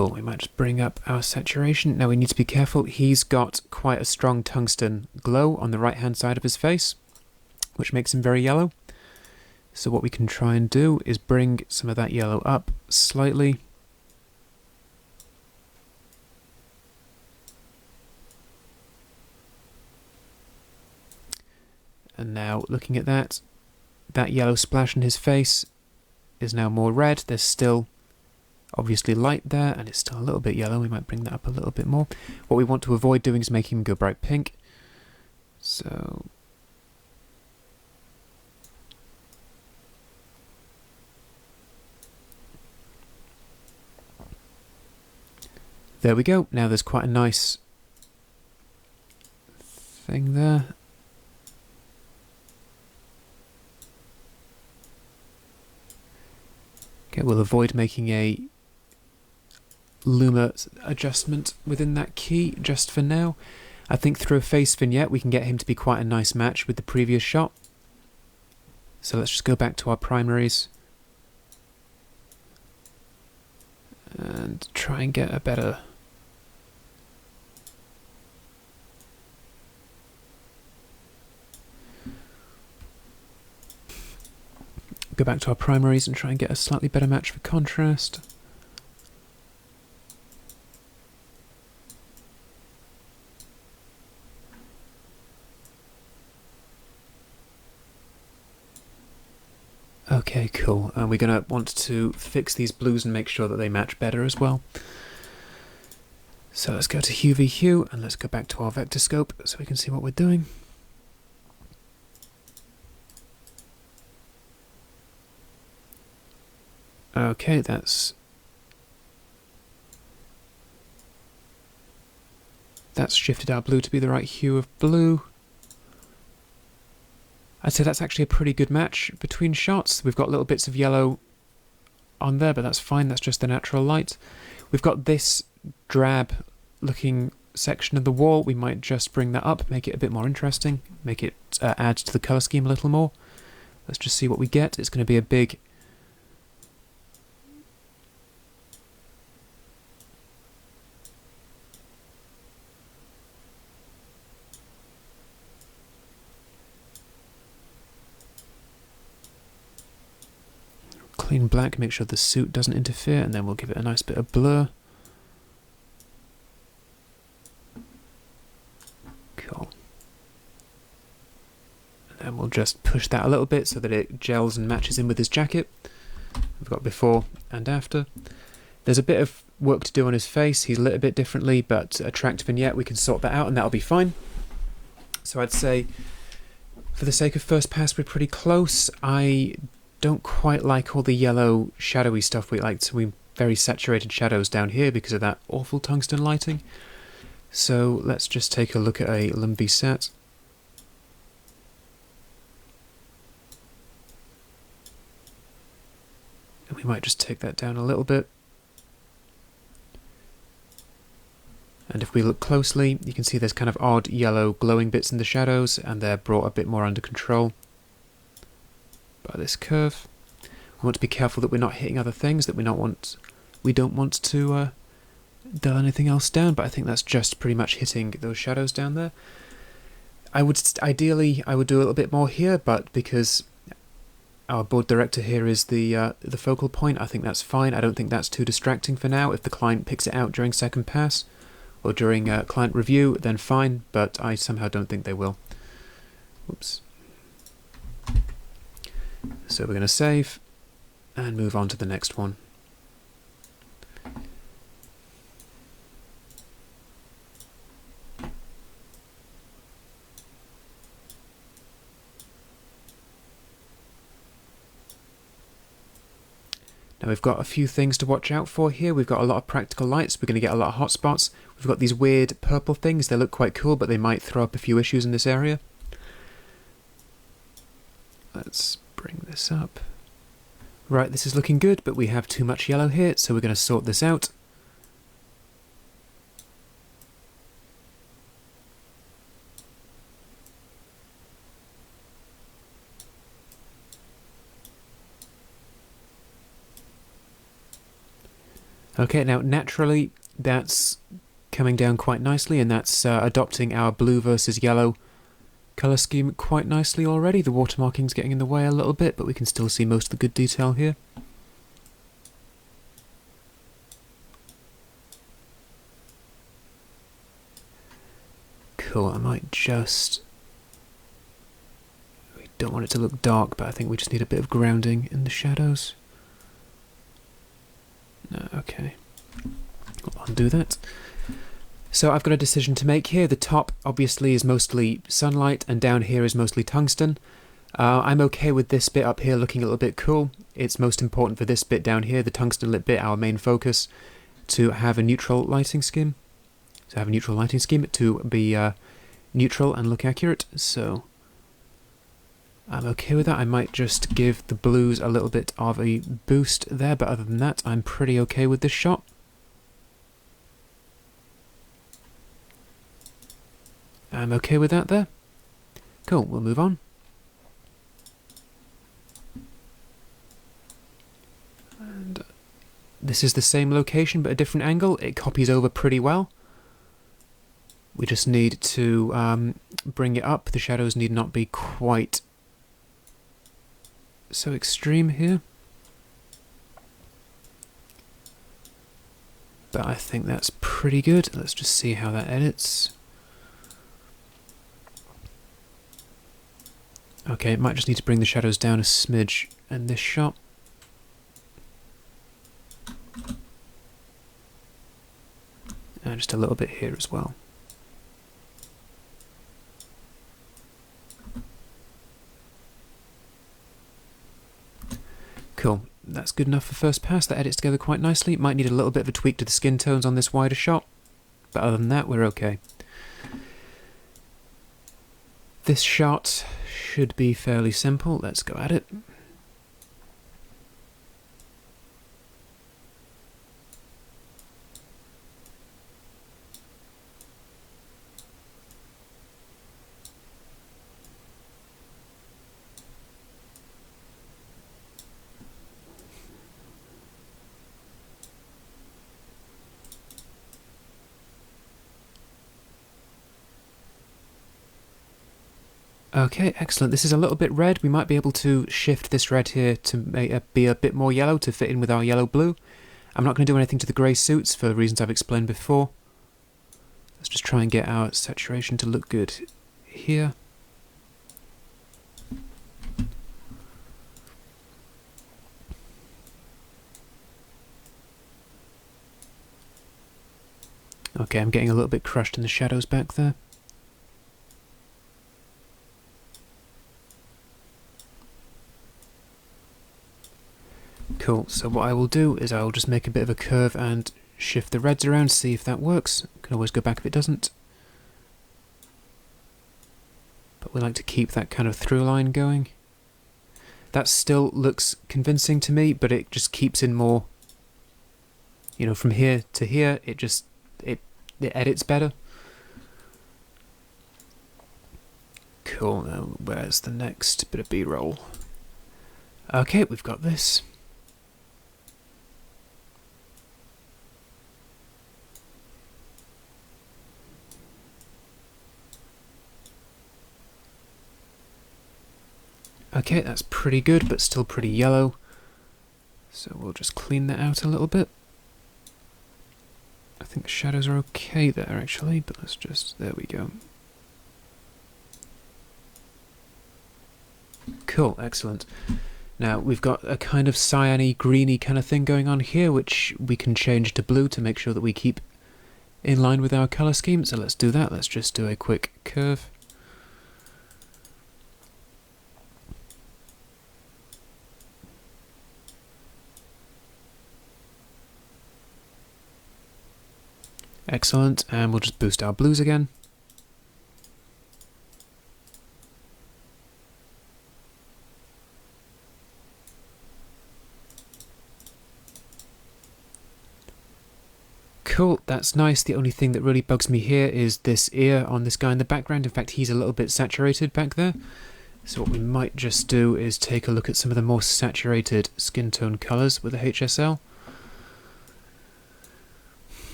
Cool, we might just bring up our saturation. Now we need to be careful. He's got quite a strong tungsten glow on the right hand side of his face, which makes him very yellow. So what we can try and do is bring some of that yellow up slightly. And now looking at that yellow splash in his face is now more red. There's still obviously light there, and it's still a little bit yellow. We might bring that up a little bit more. What we want to avoid doing is making him go bright pink. So there we go. Now there's quite a nice thing there. Okay, we'll avoid making a luma adjustment within that key just for now. I think through a face vignette we can get him to be quite a nice match with the previous shot. So let's just go back to our primaries and try and get a better go back to our primaries and try and get a slightly better match for contrast. Okay, cool. And we're going to want to fix these blues and make sure that they match better as well. So let's go to Hue v Hue and let's go back to our vector scope so we can see what we're doing. Okay, that's shifted our blue to be the right hue of blue. I'd say that's actually a pretty good match between shots. We've got little bits of yellow on there, but that's fine. That's just the natural light. We've got this drab looking section of the wall. We might just bring that up, make it a bit more interesting, make it add to the color scheme a little more. Let's just see what we get. It's going to be a big clean black, make sure the suit doesn't interfere, and then we'll give it a nice bit of blur. Cool. And then we'll just push that a little bit so that it gels and matches in with his jacket. We've got before and after. There's a bit of work to do on his face. He's lit a bit differently, but attractive vignette, we can sort that out and that'll be fine. So I'd say, for the sake of first pass, we're pretty close. I don't quite like all the yellow shadowy stuff. We very saturated shadows down here because of that awful tungsten lighting. So let's just take a look at a Lumbee set. And we might just take that down a little bit. And if we look closely, you can see there's kind of odd yellow glowing bits in the shadows, and they're brought a bit more under control by this curve. We want to be careful that we're not hitting other things, that we don't want to dull anything else down, but I think that's just pretty much hitting those shadows down there. Ideally I would do a little bit more here, but because our board director here is the focal point, I think that's fine. I don't think that's too distracting for now. If the client picks it out during second pass or during client review, then fine, but I somehow don't think they will. Oops. So we're going to save and move on to the next one. Now we've got a few things to watch out for here. We've got a lot of practical lights. We're going to get a lot of hotspots. We've got these weird purple things. They look quite cool, but they might throw up a few issues in this area. Let's bring this up. Right, this is looking good, but we have too much yellow here, so we're going to sort this out. Okay, now naturally that's coming down quite nicely, and that's adopting our blue versus yellow colour scheme quite nicely already. The watermarking's getting in the way a little bit, but we can still see most of the good detail here. Cool, I might just... We don't want it to look dark, but I think we just need a bit of grounding in the shadows. No, okay. I'll undo that. So I've got a decision to make here. The top obviously is mostly sunlight, and down here is mostly tungsten. I'm okay with this bit up here looking a little bit cool. It's most important for this bit down here, the tungsten lit bit, our main focus, to have a neutral lighting scheme. To have a neutral lighting scheme, to be neutral and look accurate. So I'm okay with that. I might just give the blues a little bit of a boost there, but other than that, I'm pretty okay with this shot. I'm okay with that there. Cool, we'll move on. And this is the same location but a different angle. It copies over pretty well. We just need to bring it up. The shadows need not be quite so extreme here. But I think that's pretty good. Let's just see how that edits. Okay, it might just need to bring the shadows down a smidge in this shot. And just a little bit here as well. Cool, that's good enough for first pass. That edits together quite nicely. Might need a little bit of a tweak to the skin tones on this wider shot, but other than that, we're okay. This shot should be fairly simple. Let's go at it. Okay, excellent. This is a little bit red. We might be able to shift this red here to be a bit more yellow to fit in with our yellow-blue. I'm not going to do anything to the grey suits for reasons I've explained before. Let's just try and get our saturation to look good here. Okay, I'm getting a little bit crushed in the shadows back there. Cool, so what I will do is I will just make a bit of a curve and shift the reds around, see if that works. Can always go back if it doesn't. But we like to keep that kind of through line going. That still looks convincing to me, but it just keeps in more, you know, from here to here, it edits better. Cool, now where's the next bit of B-roll? Okay, we've got this. Okay, that's pretty good, but still pretty yellow. So we'll just clean that out a little bit. I think the shadows are okay there, actually, but let's just... there we go. Cool, excellent. Now, we've got a kind of cyany, greeny kind of thing going on here, which we can change to blue to make sure that we keep in line with our colour scheme. So let's do that. Let's just do a quick curve. Excellent, and we'll just boost our blues again. Cool, that's nice. The only thing that really bugs me here is this ear on this guy in the background. In fact, he's a little bit saturated back there. So what we might just do is take a look at some of the more saturated skin tone colours with the HSL. So we'll just boost our blues again. Excellent, and we'll just boost our blues again. Cool, that's nice. The only thing that really bugs me here is this ear on this guy in the background. In fact, he's a little bit saturated back there. So what we might just do is take a look at some of the more saturated skin tone colours with the HSL.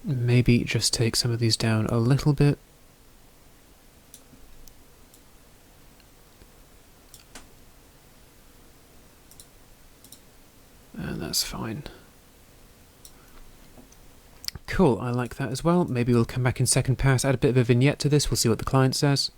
maybe just take some of these down a little bit. And that's fine. Cool, I like that as well. Maybe we'll come back in second pass, add a bit of a vignette to this, we'll see what the client says.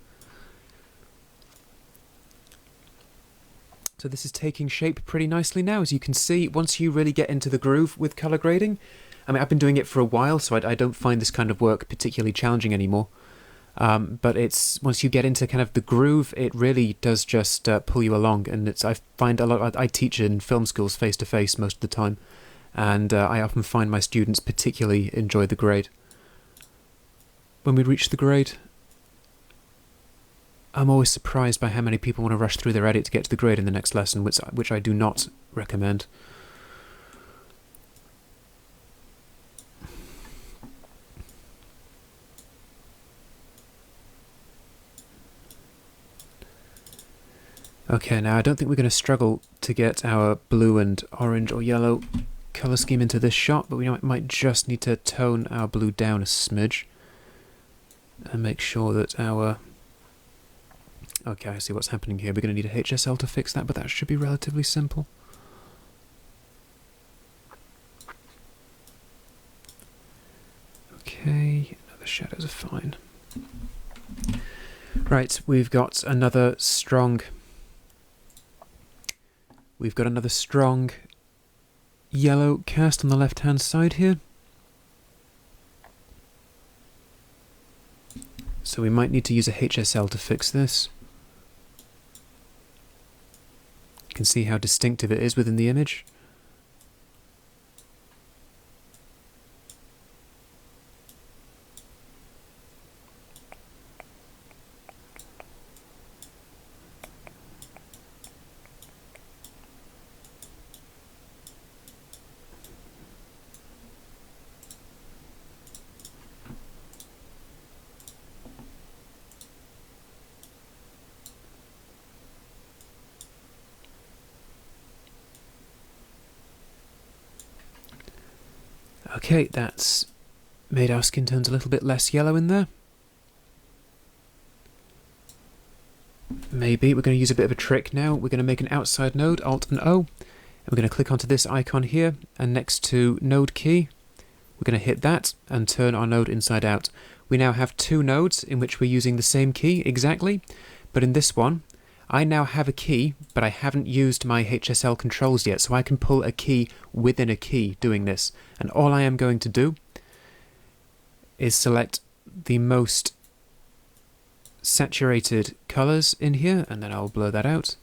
So this is taking shape pretty nicely now, as you can see. Once you really get into the groove with colour grading, I mean, I've been doing it for a while, so I don't find this kind of work particularly challenging anymore. But it's once you get into kind of the groove, it really does just pull you along. And I find a lot. I teach in film schools face to face most of the time, and I often find my students particularly enjoy the grade. When we reach the grade, I'm always surprised by how many people want to rush through their edit to get to the grade in the next lesson, which I do not recommend. Okay, now I don't think we're going to struggle to get our blue and orange or yellow colour scheme into this shot, but we might just need to tone our blue down a smidge and make sure that our... Okay, I see what's happening here. We're going to need a HSL to fix that, but that should be relatively simple. Okay, no, the shadows are fine. Right, we've got another strong yellow cast on the left-hand side here. So we might need to use a HSL to fix this. You can see how distinctive it is within the image. Okay, that's made our skin tones a little bit less yellow in there. Maybe we're going to use a bit of a trick now. We're going to make an outside node, Alt and O, and we're going to click onto this icon here, and next to node key, we're going to hit that and turn our node inside out. We now have two nodes in which we're using the same key exactly, but in this one, I now have a key, but I haven't used my HSL controls yet, so I can pull a key within a key doing this. And all I am going to do is select the most saturated colours in here, and then I'll blur that out,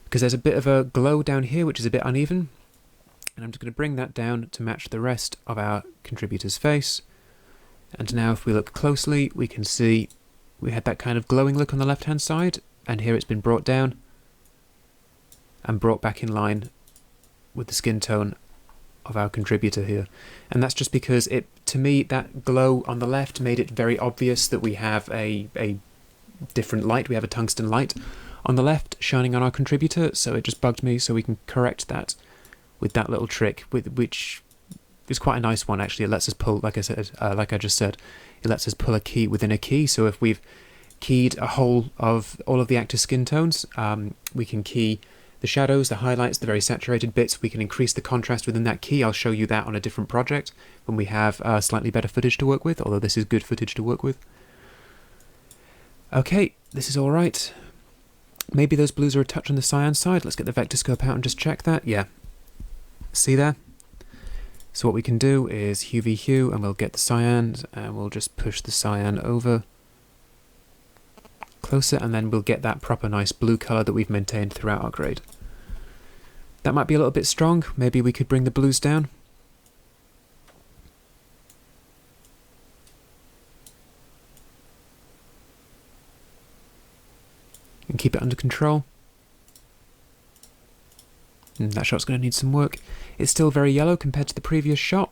because there's a bit of a glow down here which is a bit uneven, and I'm just going to bring that down to match the rest of our contributor's face. And now if we look closely, we can see we had that kind of glowing look on the left hand side, and here it's been brought down and brought back in line with the skin tone of our contributor here. And that's just because to me, that glow on the left made it very obvious that we have a different light. We have a tungsten light on the left shining on our contributor, so it just bugged me, so we can correct that with that little trick, which is quite a nice one actually. It lets us pull, like I just said, it lets us pull a key within a key. So if we've keyed a whole of all of the active skin tones, we can key the shadows, the highlights, the very saturated bits. We can increase the contrast within that key. I'll show you that on a different project when we have slightly better footage to work with, although this is good footage to work with. Okay, this is all right. Maybe those blues are a touch on the cyan side. Let's get the vector scope out and just check that. Yeah, see there? So what we can do is hue v hue, and we'll get the cyan, and we'll just push the cyan over closer, and then we'll get that proper nice blue colour that we've maintained throughout our grade. That might be a little bit strong. Maybe we could bring the blues down. And keep it under control. And that shot's going to need some work. It's still very yellow compared to the previous shot.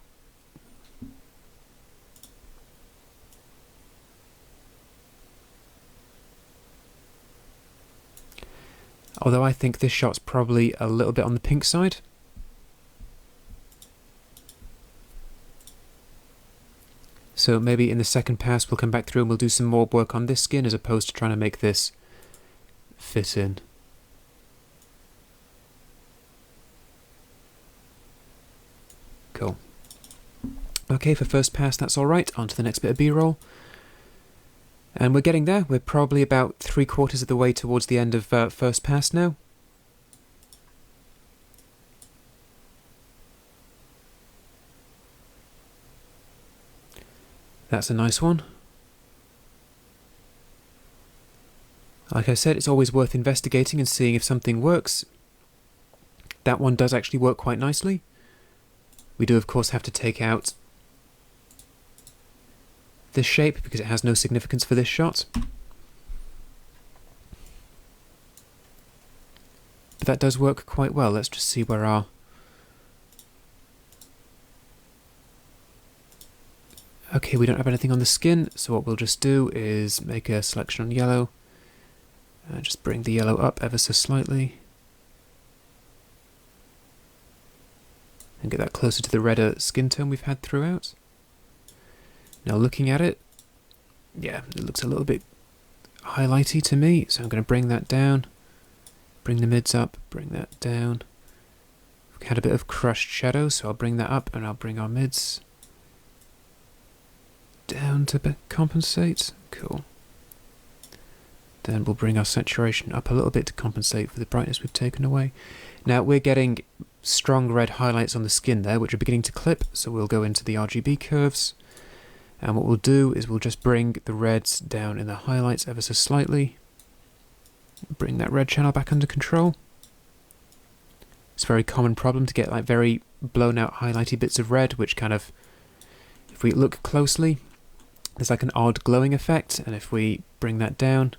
Although I think this shot's probably a little bit on the pink side. So maybe in the second pass we'll come back through and we'll do some more work on this skin as opposed to trying to make this fit in. Cool. Okay, for first pass that's alright. On to the next bit of B-roll. And we're getting there. We're probably about 3/4 of the way towards the end of first pass now. That's a nice one. Like I said, it's always worth investigating and seeing if something works. That one does actually work quite nicely. We do of course have to take out this shape because it has no significance for this shot. But that does work quite well. Let's just see where our... Okay, we don't have anything on the skin, so what we'll just do is make a selection on yellow and just bring the yellow up ever so slightly and get that closer to the redder skin tone we've had throughout. Now looking at it, yeah, it looks a little bit highlighty to me, so I'm going to bring that down, bring the mids up, bring that down. We've had a bit of crushed shadow, so I'll bring that up and I'll bring our mids down to compensate. Cool. Then we'll bring our saturation up a little bit to compensate for the brightness we've taken away. Now we're getting strong red highlights on the skin there, which are beginning to clip, so we'll go into the RGB curves. And what we'll do is we'll just bring the reds down in the highlights ever so slightly. Bring that red channel back under control. It's a very common problem to get like very blown out highlighty bits of red, which kind of, if we look closely, there's like an odd glowing effect, and if we bring that down,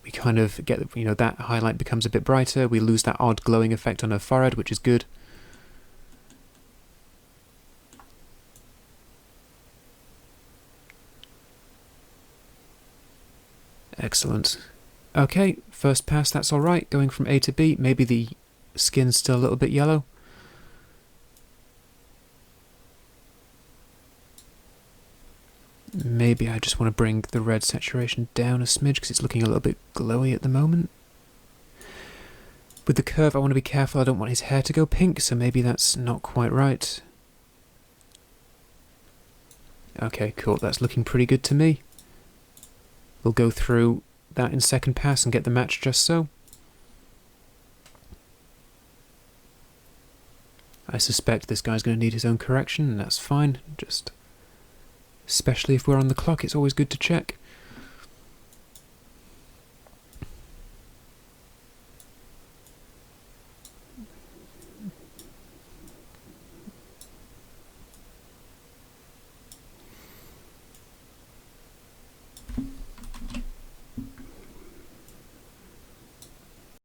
we kind of get, you know, that highlight becomes a bit brighter, we lose that odd glowing effect on her forehead, which is good. Excellent. Okay, first pass, that's alright. Going from A to B, maybe the skin's still a little bit yellow. Maybe I just want to bring the red saturation down a smidge because it's looking a little bit glowy at the moment. With the curve I want to be careful, I don't want his hair to go pink, so maybe that's not quite right. Okay, cool, that's looking pretty good to me. We'll go through that in second pass and get the match just so. I suspect this guy's going to need his own correction, and that's fine. Just, especially if we're on the clock, it's always good to check.